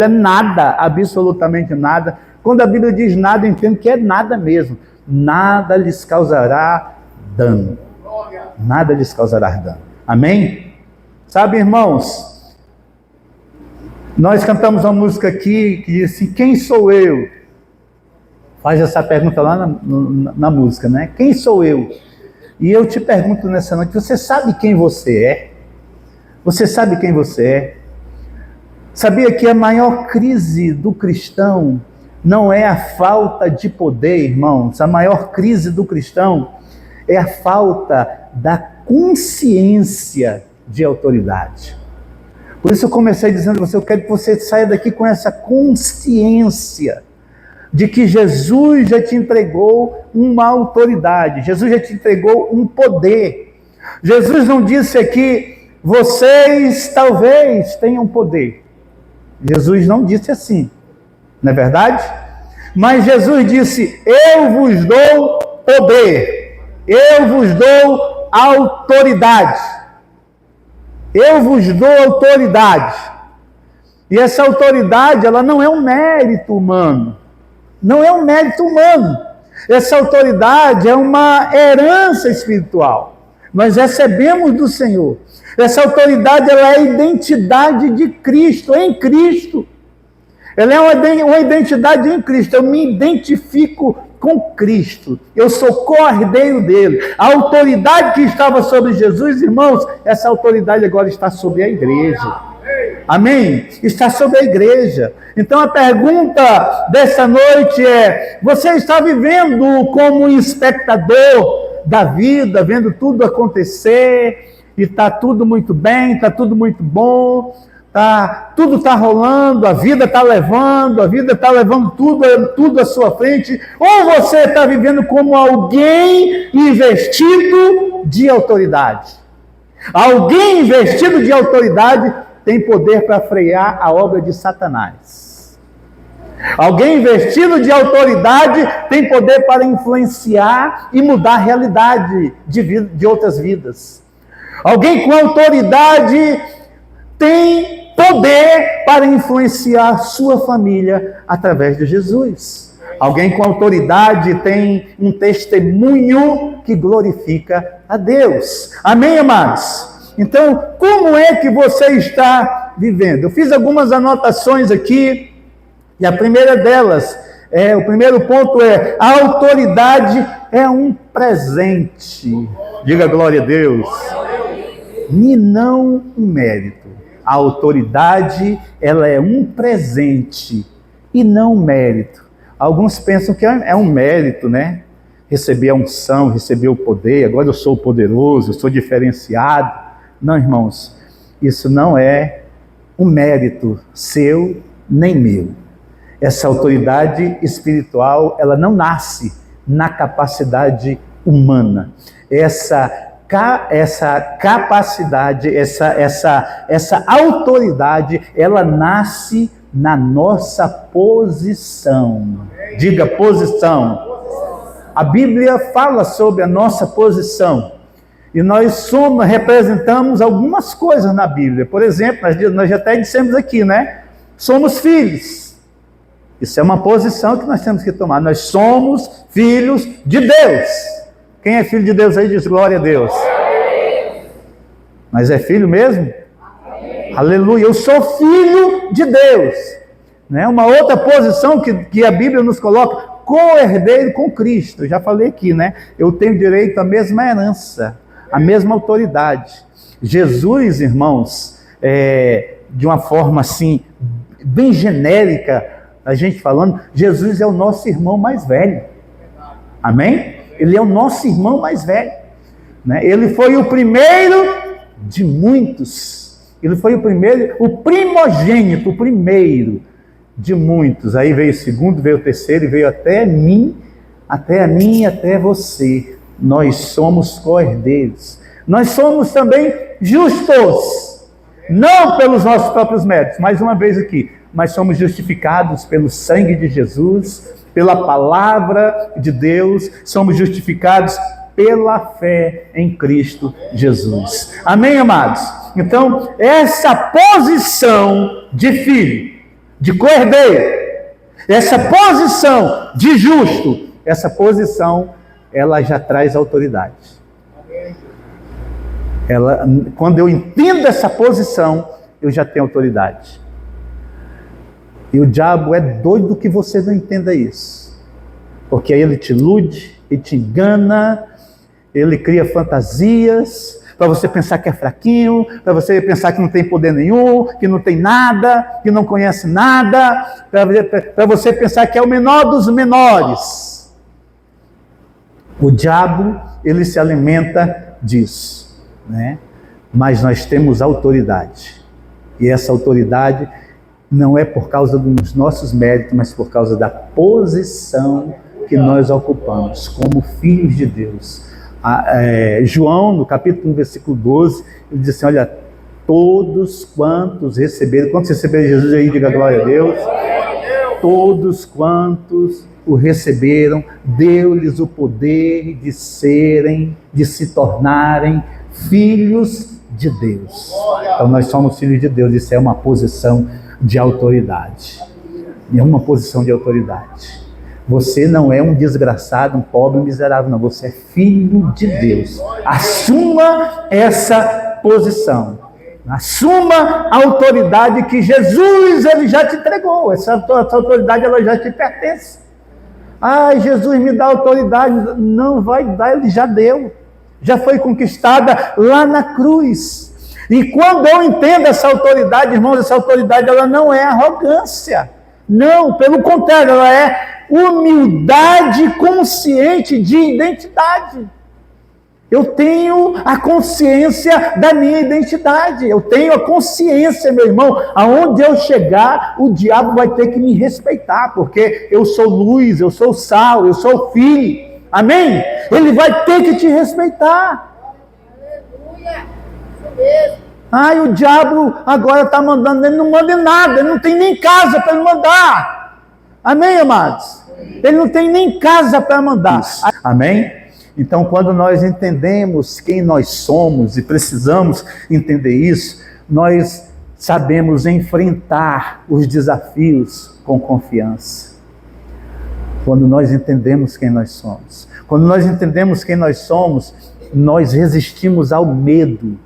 é nada, absolutamente nada. Quando a Bíblia diz nada, eu entendo que é nada mesmo. Nada lhes causará dano. Nada lhes causará dano. Amém? Sabe, irmãos, nós cantamos uma música aqui que diz assim: quem sou eu? Faz essa pergunta lá na música, né? Quem sou eu? E eu te pergunto nessa noite, você sabe quem você é? Você sabe quem você é? Sabia que a maior crise do cristão não é a falta de poder, irmãos? A maior crise do cristão é a falta da consciência de autoridade. Por isso eu comecei dizendo a você, eu quero que você saia daqui com essa consciência de que Jesus já te entregou uma autoridade, Jesus já te entregou um poder. Jesus não disse aqui, vocês talvez tenham poder. Jesus não disse assim, não é verdade? Mas Jesus disse, eu vos dou poder, eu vos dou autoridade, eu vos dou autoridade. E essa autoridade, ela não é um mérito humano, não é um mérito humano. Essa autoridade é uma herança espiritual. Nós recebemos do Senhor. Essa autoridade, ela é a identidade de Cristo, em Cristo. Ela é uma identidade em Cristo. Eu me identifico com Cristo. Eu sou co-herdeiro dele. A autoridade que estava sobre Jesus, irmãos, essa autoridade agora está sobre a igreja. Amém? Está sobre a igreja. Então a pergunta dessa noite é: você está vivendo como um espectador da vida, vendo tudo acontecer, e está tudo muito bem, está tudo muito bom, tudo está rolando, a vida está levando tudo à sua frente, ou você está vivendo como alguém investido de autoridade? Alguém investido de autoridade tem poder para frear a obra de Satanás. Alguém investido de autoridade tem poder para influenciar e mudar a realidade de outras vidas. Alguém com autoridade tem poder para influenciar sua família através de Jesus. Alguém com autoridade tem um testemunho que glorifica a Deus. Amém, amados? Então, como é que você está vivendo? Eu fiz algumas anotações aqui, e a primeira delas, o primeiro ponto é: a autoridade é um presente. Diga glória a Deus. E não um mérito. A autoridade, ela é um presente e não um mérito. Alguns pensam que é um mérito, né? Receber a unção, receber o poder, agora eu sou poderoso, eu sou diferenciado. Não, irmãos, isso não é um mérito seu nem meu. Essa autoridade espiritual, ela não nasce na capacidade humana. Essa capacidade, essa autoridade, ela nasce na nossa posição. Diga posição. A Bíblia fala sobre a nossa posição. E nós representamos algumas coisas na Bíblia. Por exemplo, nós já até dissemos aqui, né? Somos filhos. Isso é uma posição que nós temos que tomar. Nós somos filhos de Deus. Quem é filho de Deus aí diz glória a Deus. Mas é filho mesmo? Amém. Aleluia. Eu sou filho de Deus. Né? Uma outra posição que a Bíblia nos coloca: co-herdeiro com Cristo. Eu já falei aqui, né? Eu tenho direito à mesma herança, a mesma autoridade. Jesus, irmãos, de uma forma assim, bem genérica, a gente falando, Jesus é o nosso irmão mais velho. Amém? Ele é o nosso irmão mais velho. Né? Ele foi o primeiro de muitos. Ele foi o primeiro, o primogênito, o primeiro de muitos. Aí veio o segundo, veio o terceiro e veio até mim e até você. Nós somos co-herdeiros. Nós somos também justos, não pelos nossos próprios méritos, mais uma vez aqui, mas somos justificados pelo sangue de Jesus, pela palavra de Deus, somos justificados pela fé em Cristo Jesus. Amém, amados? Então, essa posição de filho de cordeiro, essa posição de justo, essa posição, ela já traz autoridade. Quando eu entendo essa posição, eu já tenho autoridade. E o diabo é doido que você não entenda isso. Porque aí ele te ilude, ele te engana, ele cria fantasias, para você pensar que é fraquinho, para você pensar que não tem poder nenhum, que não tem nada, que não conhece nada, para você pensar que é o menor dos menores. O diabo, ele se alimenta disso, né? Mas nós temos autoridade. E essa autoridade não é por causa dos nossos méritos, mas por causa da posição que nós ocupamos como filhos de Deus. João, no capítulo 1, versículo 12, ele diz assim, olha, todos quantos receberam, quantos receberam Jesus aí, diga glória a Deus. Todos quantos o receberam, deu-lhes o poder de se tornarem filhos de Deus. Então nós somos filhos de Deus, isso é uma posição de autoridade. É uma posição de autoridade. Você não é um desgraçado, um pobre, um miserável, não. Você é filho de Deus. Assuma essa posição. Assuma a autoridade que Jesus, ele já te entregou. Essa autoridade, ela já te pertence. Ai, Jesus me dá autoridade. Não vai dar, ele já deu. Já foi conquistada lá na cruz. E quando eu entendo essa autoridade, irmãos, essa autoridade, ela não é arrogância. Não, pelo contrário, ela é humildade consciente de identidade. Eu tenho a consciência da minha identidade. Eu tenho a consciência, meu irmão, aonde eu chegar, o diabo vai ter que me respeitar, porque eu sou luz, eu sou sal, eu sou filho. Amém? Ele vai ter que te respeitar. Aleluia! Isso mesmo. Ai, o diabo agora está mandando, ele não manda em nada, ele não tem nem casa para mandar. Amém, amados? Ele não tem nem casa para mandar. Isso. Amém? Então, quando nós entendemos quem nós somos e precisamos entender isso, nós sabemos enfrentar os desafios com confiança. Quando nós entendemos quem nós somos. Quando nós entendemos quem nós somos, nós resistimos ao medo.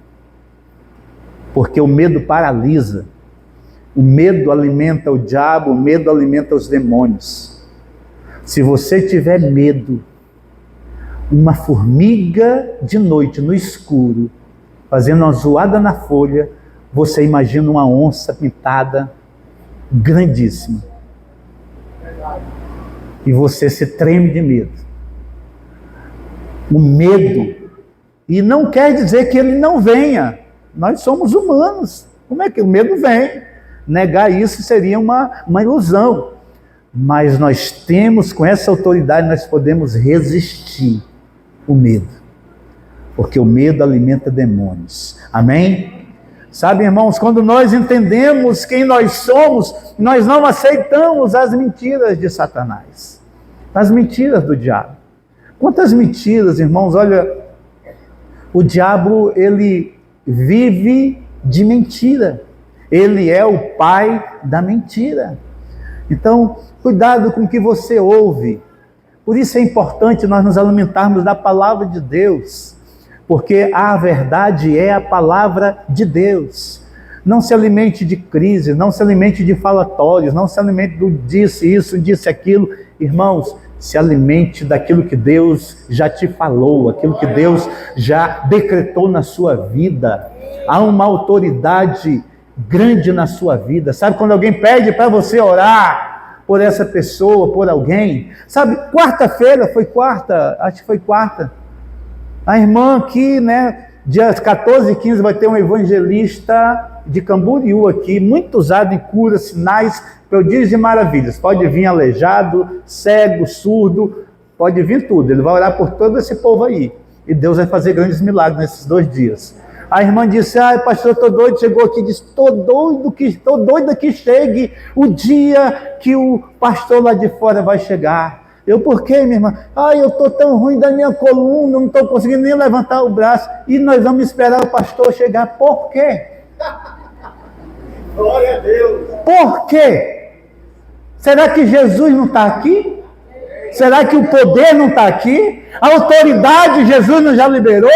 Porque o medo paralisa. O medo alimenta o diabo, o medo alimenta os demônios. Se você tiver medo, uma formiga de noite no escuro, fazendo uma zoada na folha, você imagina uma onça pintada grandíssima. E você se treme de medo. O medo, e não quer dizer que ele não venha. Nós somos humanos. Como é que o medo vem? Negar isso seria uma ilusão. Mas nós temos, com essa autoridade, nós podemos resistir o medo. Porque o medo alimenta demônios. Amém? Sabe, irmãos, quando nós entendemos quem nós somos, nós não aceitamos as mentiras de Satanás. As mentiras do diabo. Quantas mentiras, irmãos, olha, o diabo, ele vive de mentira. Ele é o pai da mentira. Então, cuidado com o que você ouve. Por isso é importante nós nos alimentarmos da palavra de Deus, porque a verdade é a palavra de Deus. Não se alimente de crise, não se alimente de falatórios, não se alimente do disse isso, disse aquilo. Irmãos, se alimente daquilo que Deus já te falou, aquilo que Deus já decretou na sua vida. Há uma autoridade grande na sua vida. Sabe quando alguém pede para você orar por essa pessoa, por alguém? Sabe, quarta-feira, acho que foi quarta, a irmã aqui, né, dia 14 e 15 vai ter um evangelista de Camboriú aqui, muito usado em curas, sinais, prodígios e maravilhas. Pode vir aleijado, cego, surdo, pode vir tudo. Ele vai orar por todo esse povo aí. E Deus vai fazer grandes milagres nesses 2 dias. A irmã disse, pastor, estou doido, chegou aqui e disse, estou doido que chegue o dia que o pastor lá de fora vai chegar. Eu, por quê, minha irmã? Eu estou tão ruim da minha coluna, não estou conseguindo nem levantar o braço. E nós vamos esperar o pastor chegar. Por quê? Glória a Deus. Por quê? Será que Jesus não está aqui? Será que o poder não está aqui? A autoridade Jesus não já liberou?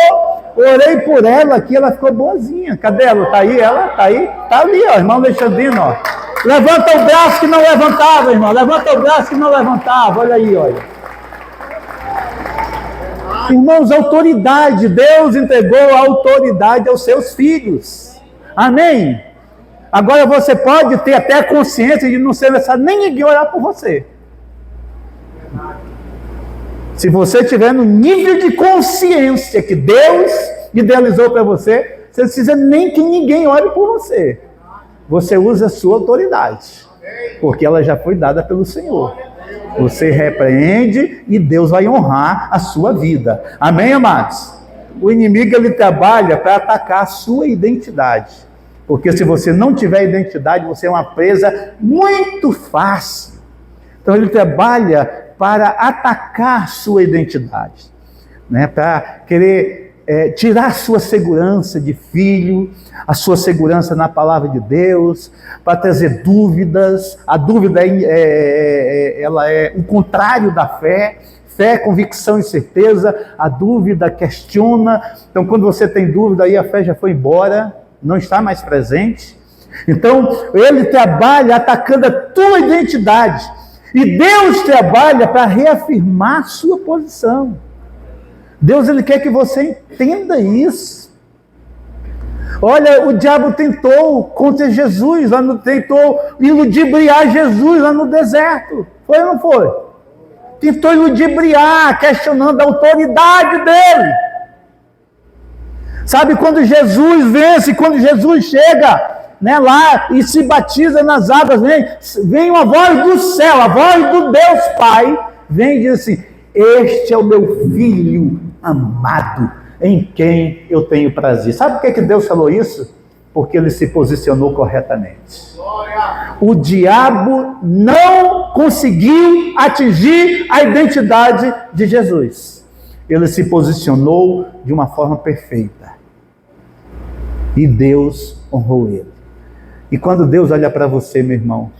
Orei por ela aqui, ela ficou boazinha. Cadê ela? Está aí? Ela está aí? Está ali, ó, irmão Alexandrino, ó. Levanta o braço que não levantava, irmão. Levanta o braço que não levantava. Olha aí, olha. Irmãos, autoridade. Deus entregou a autoridade aos seus filhos. Amém? Agora você pode ter até a consciência de não ser necessário nem ninguém orar por você. Se você estiver no nível de consciência que Deus idealizou para você, você não precisa nem que ninguém ore por você. Você usa a sua autoridade, porque ela já foi dada pelo Senhor. Você repreende e Deus vai honrar a sua vida. Amém, amados? O inimigo, ele trabalha para atacar a sua identidade. Porque se você não tiver identidade, você é uma presa muito fácil. Então ele trabalha para atacar a sua identidade, né? Para querer tirar a sua segurança de filho, a sua segurança na palavra de Deus, para trazer dúvidas. A dúvida ela é o contrário da fé. Fé, convicção e certeza. A dúvida questiona. Então, quando você tem dúvida, aí a fé já foi embora, não está mais presente. Então, ele trabalha atacando a tua identidade. E Deus trabalha para reafirmar a sua posição. Deus, ele quer que você entenda isso. Olha, o diabo tentou contra Jesus, tentou iludibriar Jesus lá no deserto. Foi ou não foi? Tentou iludibriar, questionando a autoridade dele. Sabe, quando Jesus vence, quando Jesus chega, né, lá e se batiza nas águas, vem uma voz do céu, a voz do Deus Pai, vem e diz assim: este é o meu filho amado, em quem eu tenho prazer. Sabe por que Deus falou isso? Porque ele se posicionou corretamente. O diabo não conseguiu atingir a identidade de Jesus. Ele se posicionou de uma forma perfeita. E Deus honrou ele. E quando Deus olha para você, meu irmão,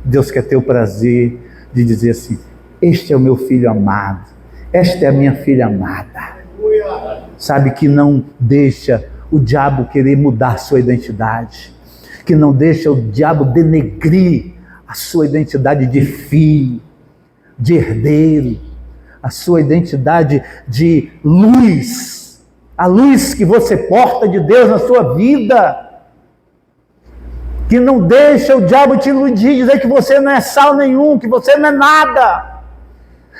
Deus quer ter o prazer de dizer assim: este é o meu filho amado, esta é a minha filha amada. Sabe, que não deixa o diabo querer mudar sua identidade, que não deixa o diabo denegrir a sua identidade de filho, de herdeiro, a sua identidade de luz, a luz que você porta de Deus na sua vida. Que não deixa o diabo te iludir, dizer que você não é sal nenhum, que você não é nada.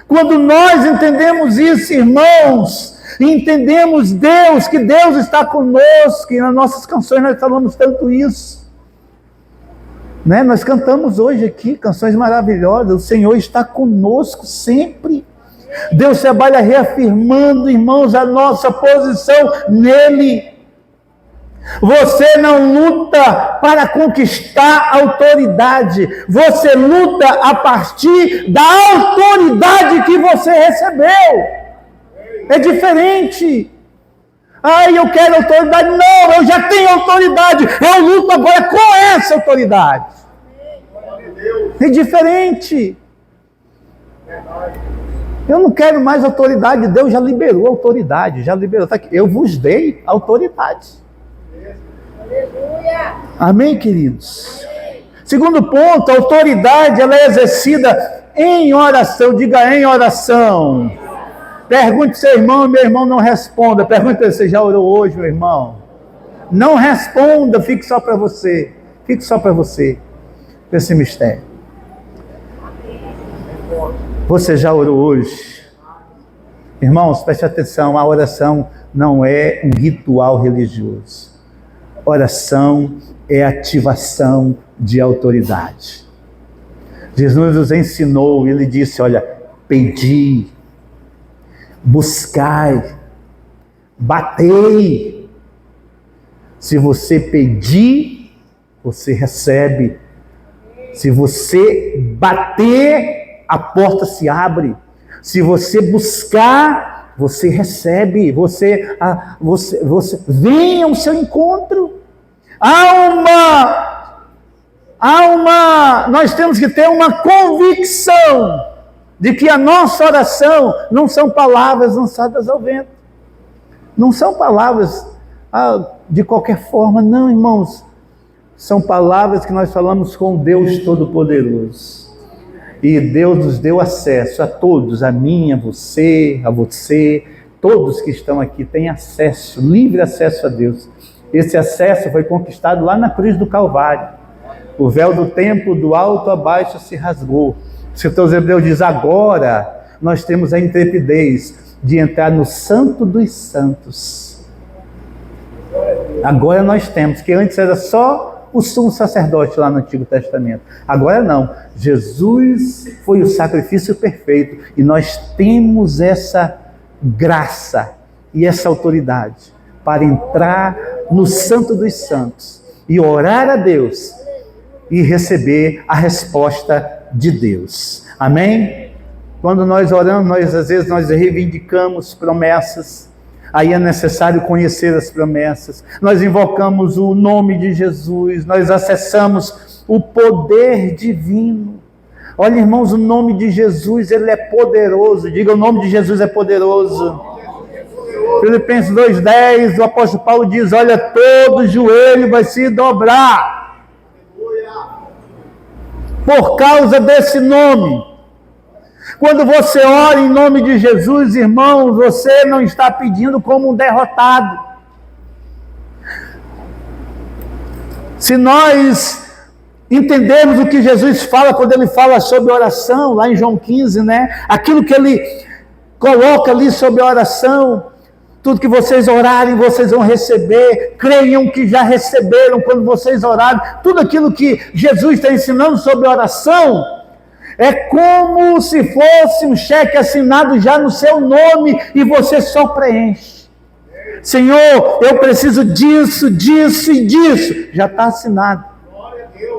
Quando nós entendemos isso, irmãos, e entendemos Deus, que Deus está conosco, e nas nossas canções nós falamos tanto isso, né? Nós cantamos hoje aqui canções maravilhosas. O Senhor está conosco sempre. Deus trabalha reafirmando, irmãos, a nossa posição nele. Você não luta para conquistar autoridade, você luta a partir da autoridade que você recebeu. É diferente. Ai, eu quero autoridade. Não, eu já tenho autoridade, eu luto agora com essa autoridade. É diferente. Eu não quero mais autoridade, Deus já liberou a autoridade, já liberou. Tá aqui. Eu vos dei autoridade. Aleluia. Amém, queridos? Amém. Segundo ponto, a autoridade ela é exercida em oração. Diga: em oração. Pergunte seu irmão, meu irmão não responda. Pergunte se você já orou hoje, meu irmão. Não responda, fique só para você. Fique só para você. Esse mistério. Você já orou hoje? Irmãos, preste atenção, a oração não é um ritual religioso. Oração é ativação de autoridade. Jesus nos ensinou, ele disse: olha, pedi, buscai, batei. Se você pedir, você recebe. Se você bater, a porta se abre. Se você buscar, você recebe. Você Venha ao seu encontro. Há Nós temos que ter uma convicção de que a nossa oração não são palavras lançadas ao vento. Não são palavras de qualquer forma, não, irmãos. São palavras que nós falamos com Deus Todo-Poderoso. E Deus nos deu acesso a todos, a mim, a você, todos que estão aqui têm acesso, livre acesso a Deus. Esse acesso foi conquistado lá na cruz do Calvário. O véu do templo do alto a baixo se rasgou. O escritor aos Hebreus diz: agora nós temos a intrepidez de entrar no Santo dos Santos. Agora nós temos, que antes era só o sumo sacerdote lá no Antigo Testamento. Agora não. Jesus foi o sacrifício perfeito e nós temos essa graça e essa autoridade para entrar no Santo dos Santos e orar a Deus e receber a resposta de Deus. Amém? Quando nós oramos, às vezes nós reivindicamos promessas. Aí é necessário conhecer as promessas. Nós invocamos o nome de Jesus, nós acessamos o poder divino. Olha, irmãos, o nome de Jesus, ele é poderoso. Diga, o nome de Jesus é poderoso. Filipenses 2,10, o apóstolo Paulo diz: olha, todo joelho vai se dobrar por causa desse nome. Quando você ora em nome de Jesus, irmãos, você não está pedindo como um derrotado. Se nós entendermos o que Jesus fala quando ele fala sobre oração, lá em João 15, né? Aquilo que ele coloca ali sobre a oração, tudo que vocês orarem, vocês vão receber. Creiam que já receberam quando vocês orarem. Tudo aquilo que Jesus está ensinando sobre oração é como se fosse um cheque assinado já no seu nome e você só preenche. Senhor, eu preciso disso, disso e disso. Já está assinado.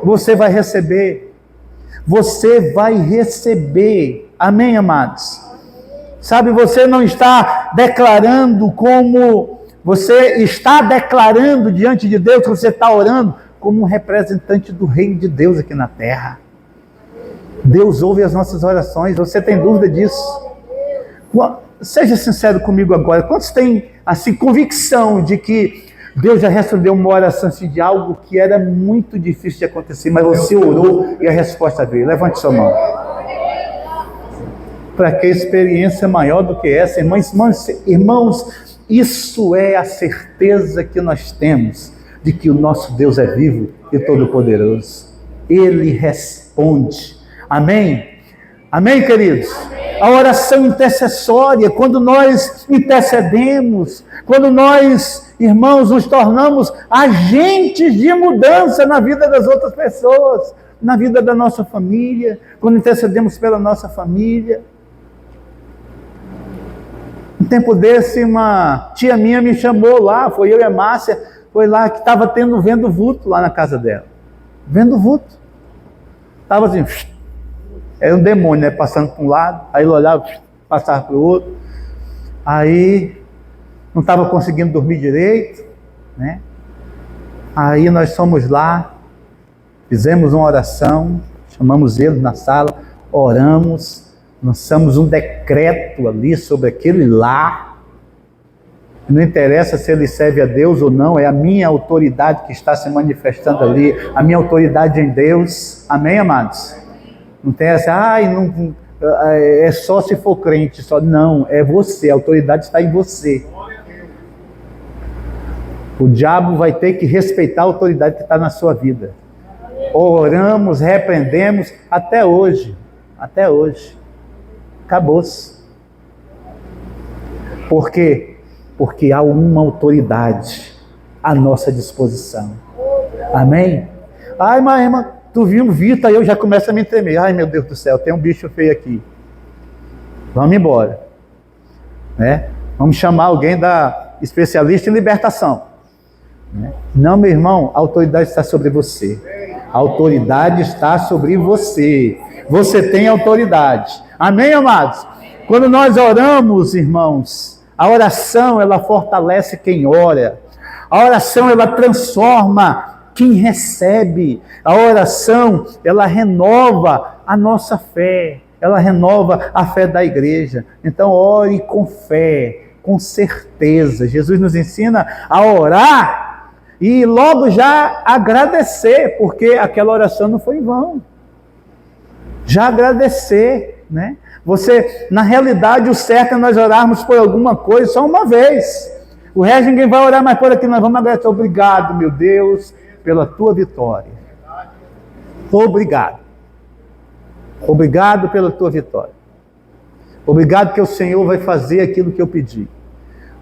Você vai receber. Você vai receber. Amém, amados? Sabe, você não está declarando como... Você está declarando diante de Deus que você está orando como um representante do reino de Deus aqui na terra. Deus ouve as nossas orações. Você tem dúvida disso? Seja sincero comigo agora. Quantos têm assim convicção de que Deus já respondeu uma oração assim, de algo que era muito difícil de acontecer, mas você orou e a resposta veio? Levante sua mão. Para que experiência maior do que essa, irmãos, isso é a certeza que nós temos de que o nosso Deus é vivo e todo-poderoso. Ele responde. Amém? Amém, queridos? Amém. A oração intercessória, quando nós intercedemos, quando nós, irmãos, nos tornamos agentes de mudança na vida das outras pessoas, na vida da nossa família, quando intercedemos pela nossa família. Um tempo desse, uma tia minha me chamou lá, foi eu e a Márcia, foi lá que estava vendo vulto lá na casa dela. Vendo vulto. Estava assim... Era um demônio, né? Passando para um lado, aí ele olhava, passava para o outro. Aí não estava conseguindo dormir direito, né? Aí nós fomos lá, fizemos uma oração, chamamos ele na sala, oramos, lançamos um decreto ali sobre aquele lar. Não interessa se ele serve a Deus ou não, é a minha autoridade que está se manifestando ali, a minha autoridade em Deus. Amém, amados? Não tem essa, é só se for crente, só. Não, é você, a autoridade está em você. O diabo vai ter que respeitar a autoridade que está na sua vida. Oramos, repreendemos, até hoje. Acabou-se. Por quê? Porque há uma autoridade à nossa disposição. Amém? Ai, mas irmã, tu viu um Vitor, aí eu já começo a me tremer. Ai, meu Deus do céu, tem um bicho feio aqui. Vamos embora. Né? Vamos chamar alguém da especialista em libertação. Né? Não, meu irmão, a autoridade está sobre você. A autoridade está sobre você. Você tem autoridade. Amém, amados? Quando nós oramos, irmãos, a oração, ela fortalece quem ora. A oração, ela transforma quem recebe. A oração, ela renova a nossa fé, ela renova a fé da igreja. Então ore com fé, com certeza. Jesus nos ensina a orar e logo já agradecer, porque aquela oração não foi em vão. Já agradecer, né? Você, na realidade, o certo é nós orarmos por alguma coisa só uma vez. O resto ninguém vai orar mais por aqui, nós vamos agradecer. Obrigado, meu Deus, pela tua vitória. Obrigado. Obrigado pela tua vitória. Obrigado que o Senhor vai fazer aquilo que eu pedi.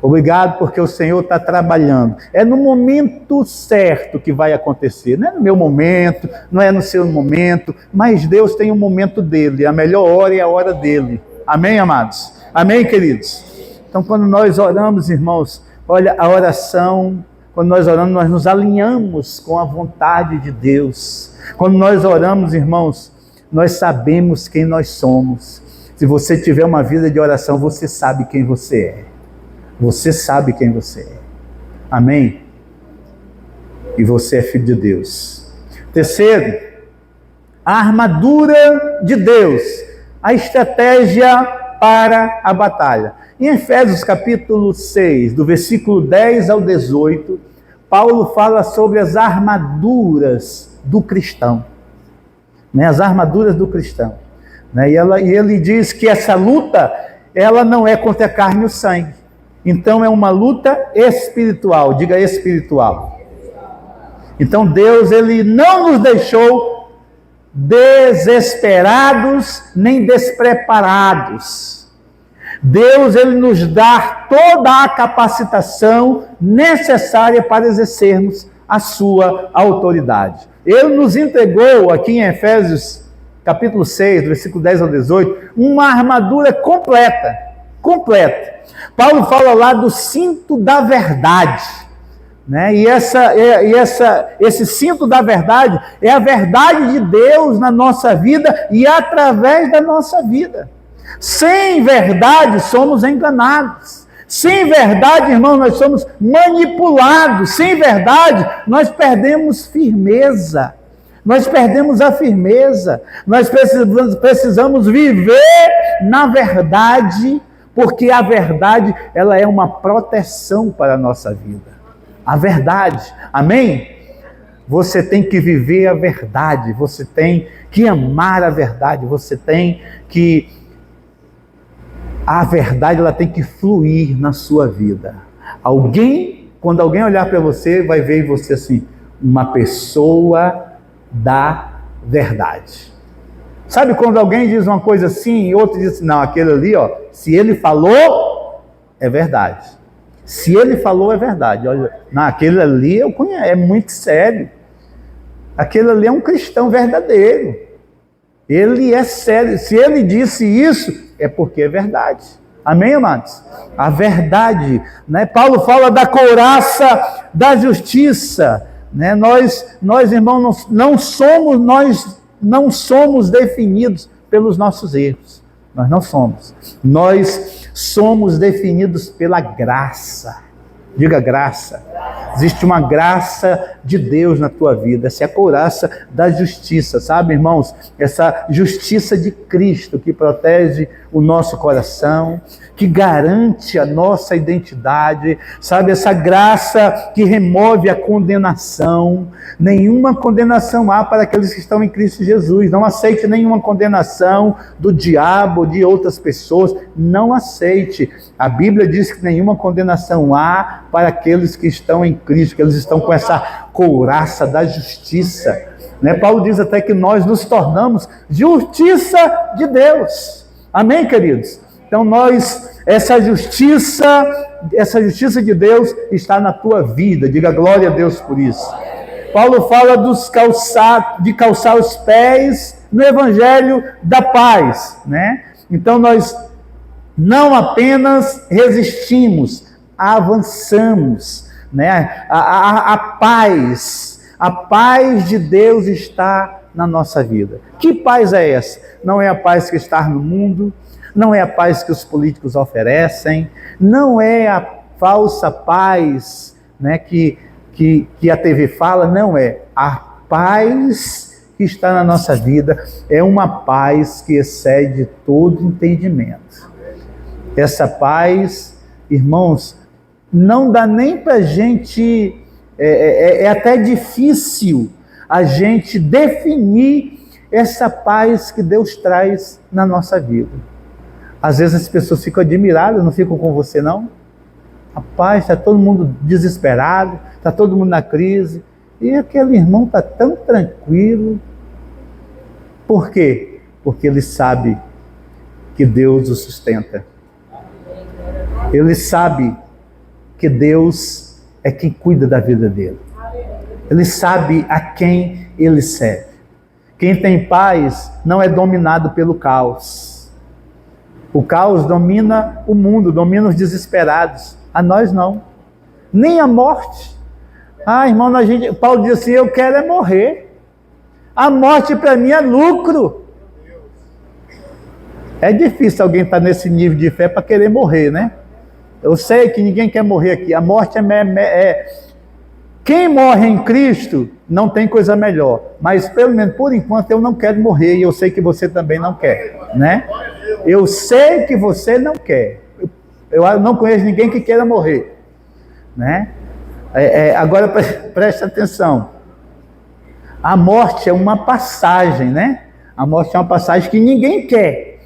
Obrigado porque o Senhor está trabalhando. É no momento certo que vai acontecer. Não é no meu momento, não é no seu momento, mas Deus tem um momento dele. A melhor hora é a hora dele. Amém, amados? Amém, queridos? Então, quando nós oramos, irmãos, olha, a oração, quando nós oramos, nós nos alinhamos com a vontade de Deus. Quando nós oramos, irmãos, nós sabemos quem nós somos. Se você tiver uma vida de oração, você sabe quem você é. Você sabe quem você é. Amém? E você é filho de Deus. Terceiro, a armadura de Deus. A estratégia para a batalha. Em Efésios capítulo 6, do versículo 10 ao 18, Paulo fala sobre as armaduras do cristão. Né? As armaduras do cristão. Né? E ele diz que essa luta, ela não é contra a carne e o sangue. Então é uma luta espiritual, diga espiritual. Então Deus, ele não nos deixou desesperados nem despreparados. Deus, ele nos dá toda a capacitação necessária para exercermos a sua autoridade. Ele nos entregou aqui em Efésios capítulo 6, versículo 10 ao 18, uma armadura completa. Paulo fala lá do cinto da verdade, né? E esse cinto da verdade é a verdade de Deus na nossa vida e através da nossa vida. Sem verdade somos enganados. Sem verdade, irmão, nós somos manipulados. Sem verdade, nós perdemos firmeza. Nós perdemos a firmeza. Nós precisamos viver na verdade, porque a verdade, ela é uma proteção para a nossa vida. A verdade, amém? Você tem que viver a verdade, você tem que amar a verdade, você tem que... A verdade, ela tem que fluir na sua vida. Quando alguém olhar para você, vai ver em você assim, uma pessoa da verdade. Sabe quando alguém diz uma coisa assim e outro diz assim, não, aquele ali, ó, se ele falou, é verdade. Se ele falou, é verdade. Olha, não, aquele ali eu conheço, é muito sério. Aquele ali é um cristão verdadeiro. Ele é sério. Se ele disse isso, é porque é verdade. Amém, amados? A verdade, né? Paulo fala da couraça da justiça, né? Nós irmãos, nós não somos definidos pelos nossos erros. Nós não somos. Nós somos definidos pela graça. Diga graça. Existe uma graça de Deus na tua vida. Essa é a couraça da justiça, sabe, irmãos? Essa justiça de Cristo que protege o nosso coração, que garante a nossa identidade, sabe? Essa graça que remove a condenação. Nenhuma condenação há para aqueles que estão em Cristo Jesus. Não aceite nenhuma condenação do diabo ou de outras pessoas. Não aceite. A Bíblia diz que nenhuma condenação há para aqueles que estão em Cristo, que eles estão com essa couraça da justiça. Né? Paulo diz até que nós nos tornamos justiça de Deus. Amém, queridos? Então essa justiça de Deus está na tua vida. Diga glória a Deus por isso. Paulo fala de calçar os pés no evangelho da paz, né? Então nós não apenas resistimos, avançamos, né? A paz de Deus está na nossa vida. Que paz é essa? Não é a paz que está no mundo, não é a paz que os políticos oferecem, não é a falsa paz, né, que a TV fala, não é. A paz que está na nossa vida é uma paz que excede todo entendimento. Essa paz, irmãos, não dá nem para a gente, é até difícil a gente definir essa paz que Deus traz na nossa vida. Às vezes as pessoas ficam admiradas, não ficam com você não? Rapaz, está todo mundo desesperado, está todo mundo na crise, e aquele irmão está tão tranquilo. Por quê? Porque ele sabe que Deus o sustenta. Ele sabe que Deus é quem cuida da vida dele. Ele sabe a quem ele serve. Quem tem paz não é dominado pelo caos. O caos domina o mundo, domina os desesperados. A nós não. Nem a morte. Irmão, Paulo diz assim, eu quero é morrer. A morte para mim é lucro. É difícil alguém estar nesse nível de fé para querer morrer, né? Eu sei que ninguém quer morrer aqui. A morte Quem morre em Cristo não tem coisa melhor. Mas pelo menos por enquanto eu não quero morrer. E eu sei que você também não quer, né? Eu sei que você não quer. Eu não conheço ninguém que queira morrer, né? Agora preste atenção. A morte é uma passagem, né? A morte é uma passagem que ninguém quer.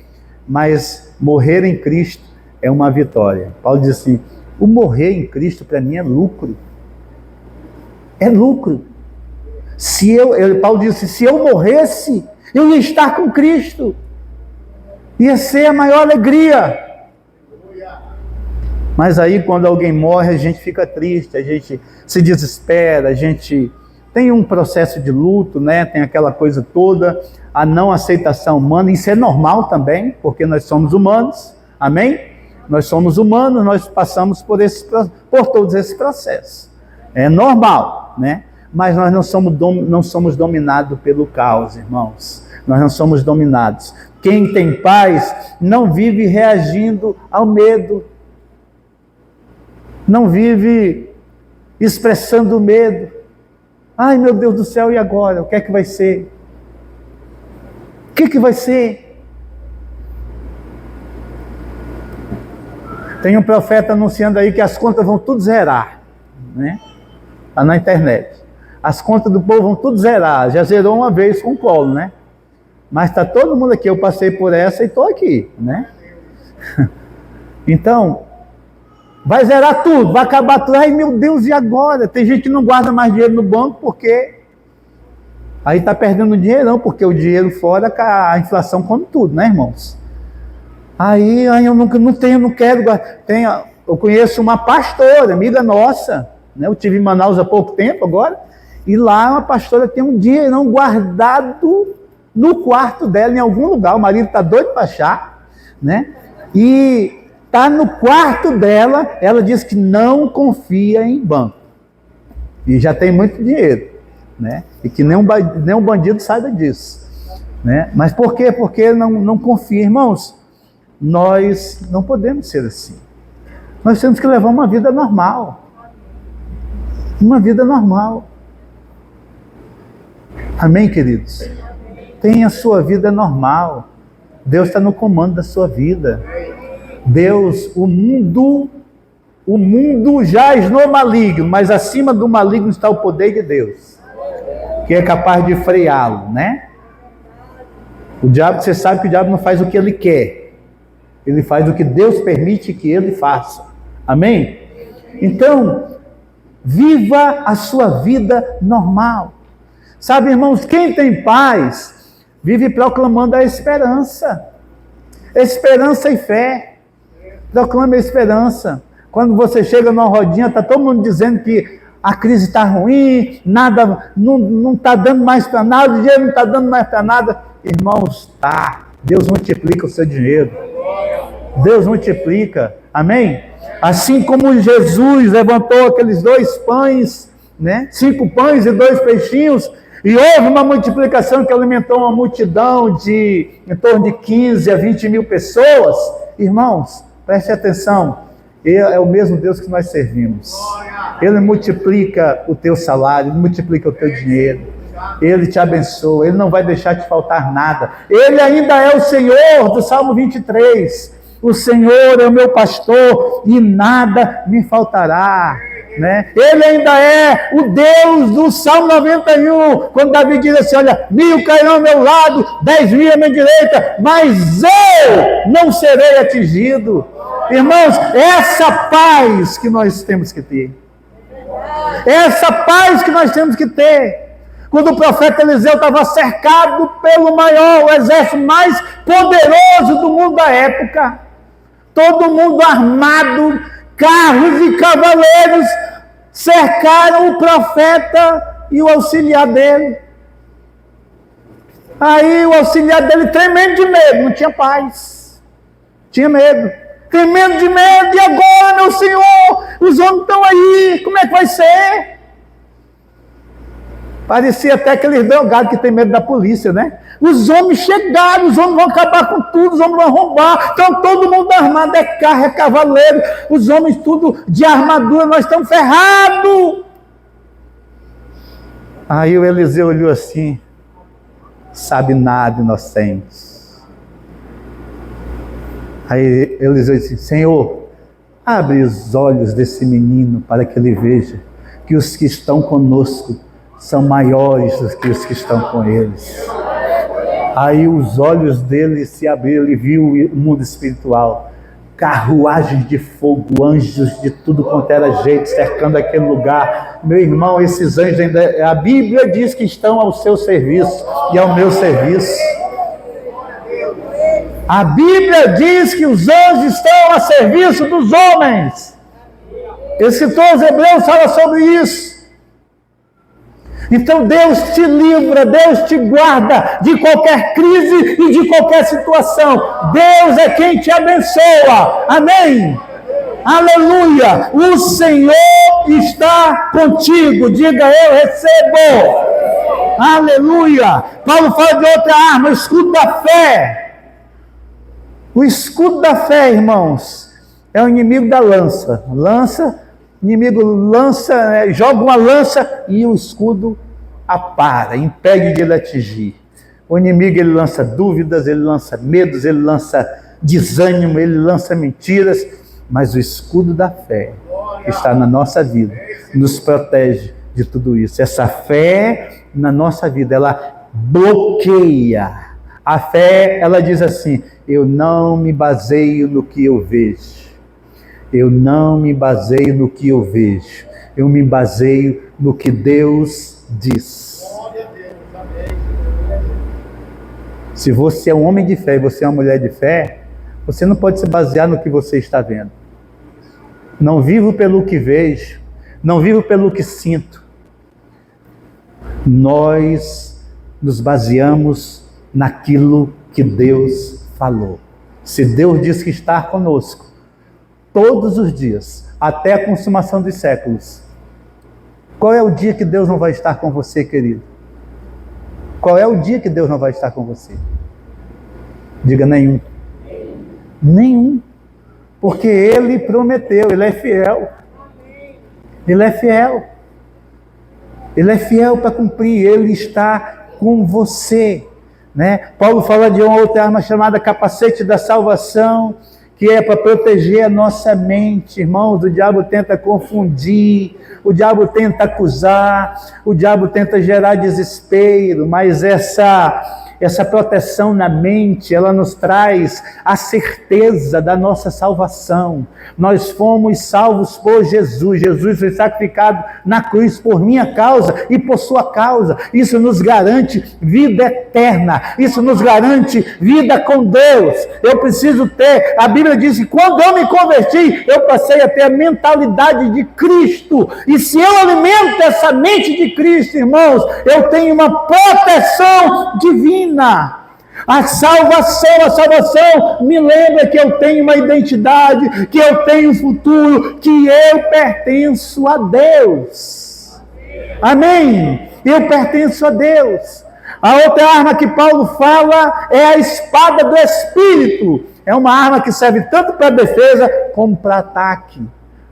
Mas morrer em Cristo é uma vitória. Paulo diz assim, o morrer em Cristo para mim é lucro. É lucro. Paulo diz assim, se eu morresse, eu ia estar com Cristo. Ia ser a maior alegria. Mas aí quando alguém morre, a gente fica triste, a gente se desespera, a gente tem um processo de luto, né? Tem aquela coisa toda, a não aceitação humana. Isso é normal também, porque nós somos humanos. Amém? Nós somos humanos, nós passamos por todos esses processos. É normal, né? Mas nós não somos dominados pelo caos, irmãos. Nós não somos dominados. Quem tem paz não vive reagindo ao medo. Não vive expressando medo. Ai, meu Deus do céu, e agora? O que é que vai ser? O que é que vai ser? Tem um profeta anunciando aí que as contas vão tudo zerar, né? Está na internet. As contas do povo vão tudo zerar. Já zerou uma vez com o Collor, né? Mas está todo mundo aqui. Eu passei por essa e estou aqui, né? Então, vai zerar tudo, vai acabar tudo. Ai, meu Deus, e agora? Tem gente que não guarda mais dinheiro no banco porque aí está perdendo dinheiro, não, porque o dinheiro fora, a inflação come tudo, né, irmãos? Aí eu não tenho, não quero guardar. Eu conheço uma pastora, amiga nossa, né? Eu estive em Manaus há pouco tempo agora, e lá uma pastora tem um dinheirão guardado no quarto dela, em algum lugar. O marido está doido para achar, né? E está no quarto dela. Ela diz que não confia em banco. E já tem muito dinheiro, né? E que nenhum bandido saiba disso, né? Mas por quê? Porque não confia, irmãos. Nós não podemos ser assim. Nós temos que levar uma vida normal. Uma vida normal. Amém, queridos? Tenha a sua vida normal. Deus está no comando da sua vida. Deus, o mundo jaz no maligno, mas acima do maligno está o poder de Deus, que é capaz de freá-lo, né? O diabo, você sabe que o diabo não faz o que ele quer. Ele faz o que Deus permite que ele faça. Amém? Então, viva a sua vida normal. Sabe, irmãos, quem tem paz, vive proclamando a esperança. Esperança e fé. Proclame a esperança. Quando você chega numa rodinha, está todo mundo dizendo que a crise está ruim, nada, não está dando mais para nada, o dinheiro não está dando mais para nada. Irmãos, tá. Deus multiplica o seu dinheiro. Deus multiplica. Amém? Assim como Jesus levantou aqueles 2 pães, né? 5 pães e 2 peixinhos, e houve uma multiplicação que alimentou uma multidão de em torno de 15 a 20 mil pessoas. Irmãos, preste atenção. É o mesmo Deus que nós servimos. Ele multiplica o teu salário, Ele multiplica o teu dinheiro. Ele te abençoa, Ele não vai deixar te faltar nada. Ele ainda é o Senhor, do Salmo 23. O Senhor é o meu pastor e nada me faltará. Né? Ele ainda é o Deus do Salmo 91, quando Davi diz assim, olha, 1000 cairão ao meu lado, 10.000 à minha direita, mas eu não serei atingido. Irmãos, essa paz que nós temos que ter. Essa paz que nós temos que ter. Quando o profeta Eliseu estava cercado pelo maior, o exército mais poderoso do mundo da época, todo mundo armado, carros e cavaleiros cercaram o profeta e o auxiliar dele. Aí o auxiliar dele tremendo de medo, não tinha paz, tinha medo, tremendo de medo. E agora, meu Senhor, os homens estão aí, como é que vai ser? Parecia até aqueles drogados que tem medo da polícia, né? Os homens chegaram, os homens vão acabar com tudo, os homens vão roubar, então todo mundo armado, é carro, é cavaleiro, os homens tudo de armadura, nós estamos ferrados. Aí o Eliseu olhou assim, sabe nada, inocentes. Aí Eliseu disse, Senhor, abre os olhos desse menino para que ele veja que os que estão conosco são maiores do que os que estão com eles. Aí os olhos dele se abriram, ele viu o mundo espiritual, carruagens de fogo, anjos de tudo quanto era jeito, cercando aquele lugar. Meu irmão, esses anjos ainda, a Bíblia diz que estão ao seu serviço e ao meu serviço. A Bíblia diz que os anjos estão a serviço dos homens. O escritor aos Hebreus fala sobre isso. Então Deus te livra, Deus te guarda de qualquer crise e de qualquer situação. Deus é quem te abençoa. Amém? Aleluia! O Senhor está contigo. Diga, eu recebo. Aleluia! Paulo fala de outra arma, o escudo da fé. O escudo da fé, irmãos, é o inimigo da lança. Inimigo lança, joga uma lança e o escudo apara, impede de ele atingir. O inimigo, ele lança dúvidas, ele lança medos, ele lança desânimo, ele lança mentiras, mas o escudo da fé que está na nossa vida nos protege de tudo isso. Essa fé na nossa vida, ela bloqueia. A fé, ela diz assim, eu não me baseio no que eu vejo. Eu não me baseio no que eu vejo. Eu me baseio no que Deus diz. Se você é um homem de fé e você é uma mulher de fé, você não pode se basear no que você está vendo. Não vivo pelo que vejo. Não vivo pelo que sinto. Nós nos baseamos naquilo que Deus falou. Se Deus diz que está conosco, todos os dias, até a consumação dos séculos. Qual é o dia que Deus não vai estar com você, querido? Qual é o dia que Deus não vai estar com você? Diga nenhum. Nenhum. Porque Ele prometeu, Ele é fiel. Ele é fiel. Ele é fiel para cumprir, Ele está com você. Né? Paulo fala de uma outra arma chamada capacete da salvação, que é para proteger a nossa mente. Irmãos, o diabo tenta confundir, o diabo tenta acusar, o diabo tenta gerar desespero, mas essa proteção na mente, ela nos traz a certeza da nossa salvação. Nós fomos salvos por Jesus. Jesus foi sacrificado na cruz por minha causa e por sua causa. Isso nos garante vida eterna. Isso nos garante vida com Deus. Eu preciso ter, a Bíblia diz que quando eu me converti, eu passei a ter a mentalidade de Cristo. E se eu alimento essa mente de Cristo, irmãos, eu tenho uma proteção divina. A salvação me lembra que eu tenho uma identidade, que eu tenho um futuro, que eu pertenço a Deus. Amém? Eu pertenço a Deus. A outra arma que Paulo fala é a espada do Espírito. É uma arma que serve tanto para defesa como para ataque.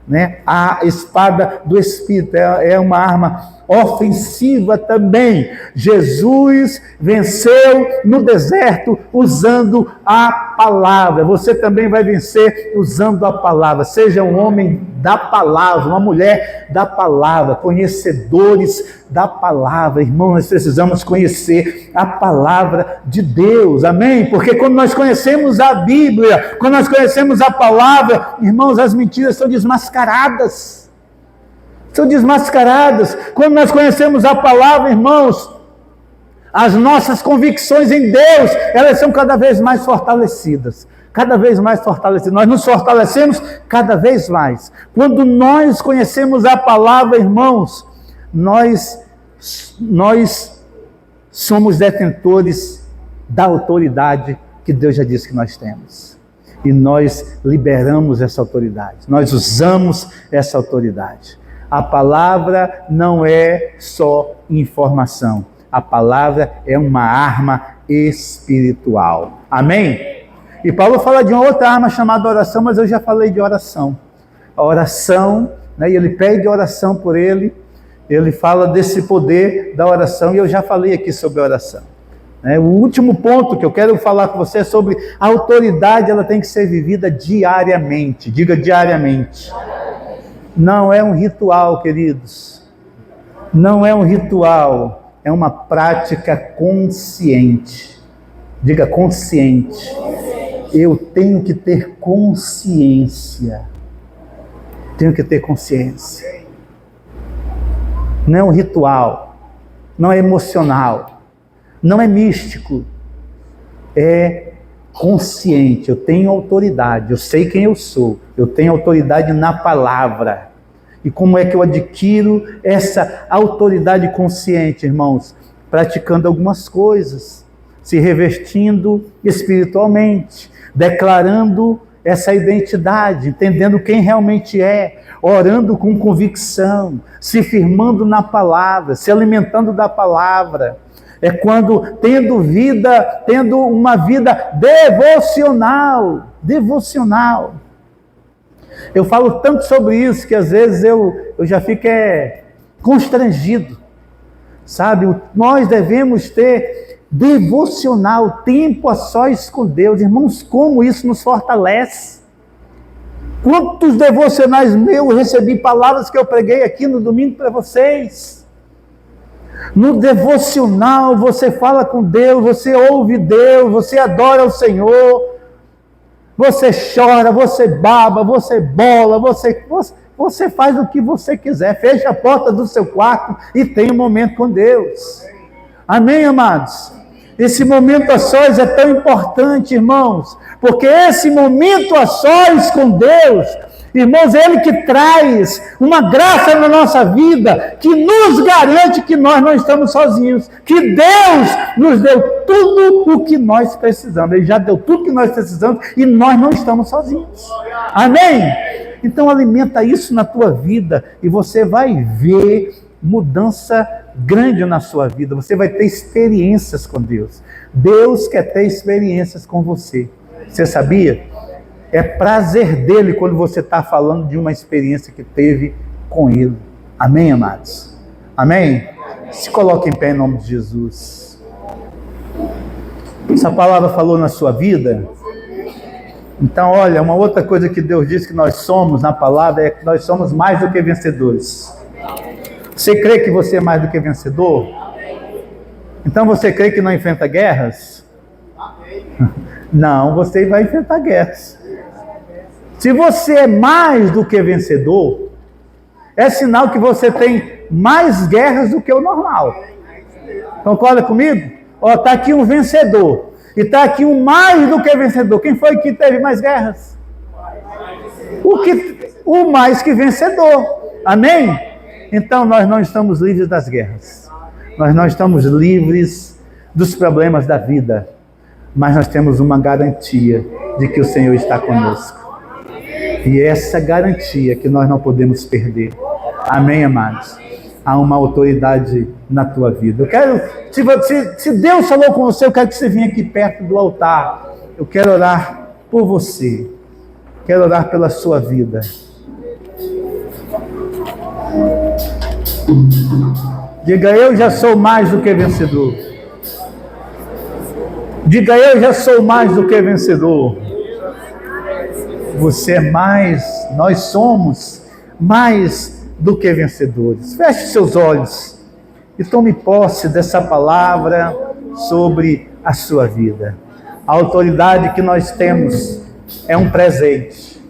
né? A espada do Espírito é uma arma ofensiva também. Jesus venceu no deserto usando a palavra. Você também vai vencer usando a palavra. Seja um homem da palavra, uma mulher da palavra, conhecedores da palavra. Irmãos, nós precisamos conhecer a palavra de Deus, amém? Porque quando nós conhecemos a Bíblia, quando nós conhecemos a palavra, irmãos, as mentiras são desmascaradas. São desmascaradas. Quando nós conhecemos a palavra, irmãos, as nossas convicções em Deus, elas são cada vez mais fortalecidas. Cada vez mais fortalecidas. Nós nos fortalecemos cada vez mais. Quando nós conhecemos a palavra, irmãos, nós somos detentores da autoridade que Deus já disse que nós temos. E nós liberamos essa autoridade. Nós usamos essa autoridade. A palavra não é só informação. A palavra é uma arma espiritual. Amém? E Paulo fala de uma outra arma chamada oração, mas eu já falei de oração. A oração, né, e ele pede oração por ele fala desse poder da oração, e eu já falei aqui sobre a oração. O último ponto que eu quero falar com você é sobre a autoridade. Ela tem que ser vivida diariamente. Diga diariamente. Não é um ritual, queridos. Não é um ritual. É uma prática consciente. Diga consciente. Eu tenho que ter consciência. Tenho que ter consciência. Não é um ritual. Não é emocional. Não é místico. É consciente. Eu tenho autoridade. Eu sei quem eu sou. Eu tenho autoridade na palavra. E como é que eu adquiro essa autoridade consciente, irmãos? Praticando algumas coisas. Se revestindo espiritualmente. Declarando essa identidade. Entendendo quem realmente é. Orando com convicção. Se firmando na palavra. Se alimentando da palavra. É quando tendo uma vida devocional. Eu falo tanto sobre isso que às vezes eu já fico constrangido, sabe? Nós devemos ter devocional, tempo a sós com Deus. Irmãos, como isso nos fortalece. Quantos devocionais meus recebi, palavras que eu preguei aqui no domingo para vocês. No devocional você fala com Deus, você ouve Deus, você adora o Senhor, você chora, você baba, você bola, você faz o que você quiser, fecha a porta do seu quarto e tem um momento com Deus. Amém, amados? Esse momento a sós é tão importante, irmãos, porque esse momento a sós com Deus, irmãos, é Ele que traz uma graça na nossa vida, que nos garante que nós não estamos sozinhos, que Deus nos deu tudo o que nós precisamos. Ele já deu tudo o que nós precisamos e nós não estamos sozinhos. Amém? Então alimenta isso na tua vida e você vai ver mudança grande na sua vida. Você vai ter experiências com Deus. Deus quer ter experiências com você. Você sabia? É prazer dele quando você está falando de uma experiência que teve com ele. Amém, amados? Amém? Se coloque em pé em nome de Jesus. Essa palavra falou na sua vida? Então, olha, uma outra coisa que Deus diz que nós somos na palavra é que nós somos mais do que vencedores. Você crê que você é mais do que vencedor? Então você crê que não enfrenta guerras? Não, você vai enfrentar guerras. Se você é mais do que vencedor, é sinal que você tem mais guerras do que o normal. Concorda comigo? Está aqui um vencedor. E está aqui um mais do que vencedor. Quem foi que teve mais guerras? O mais que vencedor. Amém? Então nós não estamos livres das guerras. Nós não estamos livres dos problemas da vida. Mas nós temos uma garantia de que o Senhor está conosco. E essa garantia que nós não podemos perder. Amém, amados? Há uma autoridade na tua vida. Eu quero, se Deus falou com você, eu quero que você venha aqui perto do altar. Eu quero orar por você. Quero orar pela sua vida. Diga, eu já sou mais do que vencedor. Diga, eu já sou mais do que vencedor. Você é mais, nós somos mais do que vencedores. Feche seus olhos e tome posse dessa palavra sobre a sua vida. A autoridade que nós temos é um presente,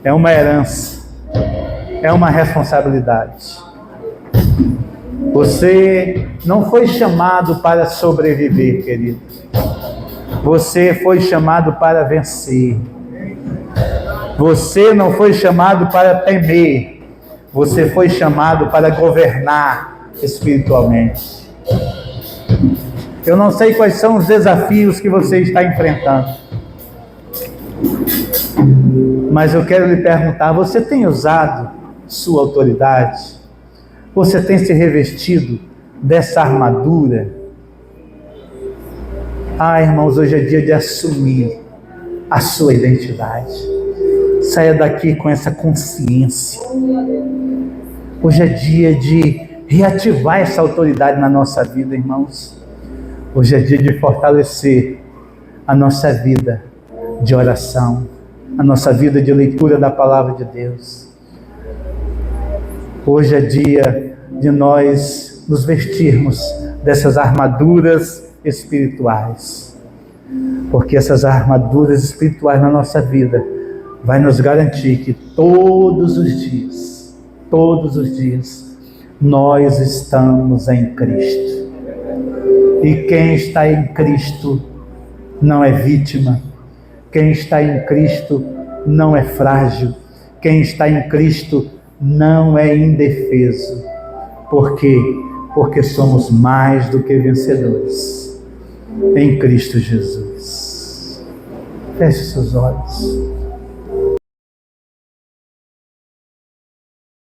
é uma herança, é uma responsabilidade. Você não foi chamado para sobreviver, querido. Você foi chamado para vencer. Você não foi chamado para temer. Você foi chamado para governar espiritualmente. Eu não sei quais são os desafios que você está enfrentando, mas eu quero lhe perguntar, você tem usado sua autoridade? Você tem se revestido dessa armadura? Irmãos, hoje é dia de assumir a sua identidade. Saia daqui com essa consciência. Hoje é dia de reativar essa autoridade na nossa vida, irmãos. Hoje é dia de fortalecer a nossa vida de oração, a nossa vida de leitura da palavra de Deus. Hoje é dia de nós nos vestirmos dessas armaduras espirituais, porque essas armaduras espirituais na nossa vida vai nos garantir que todos os dias, nós estamos em Cristo. E quem está em Cristo não é vítima. Quem está em Cristo não é frágil. Quem está em Cristo não é indefeso. Por quê? Porque somos mais do que vencedores em Cristo Jesus. Feche seus olhos.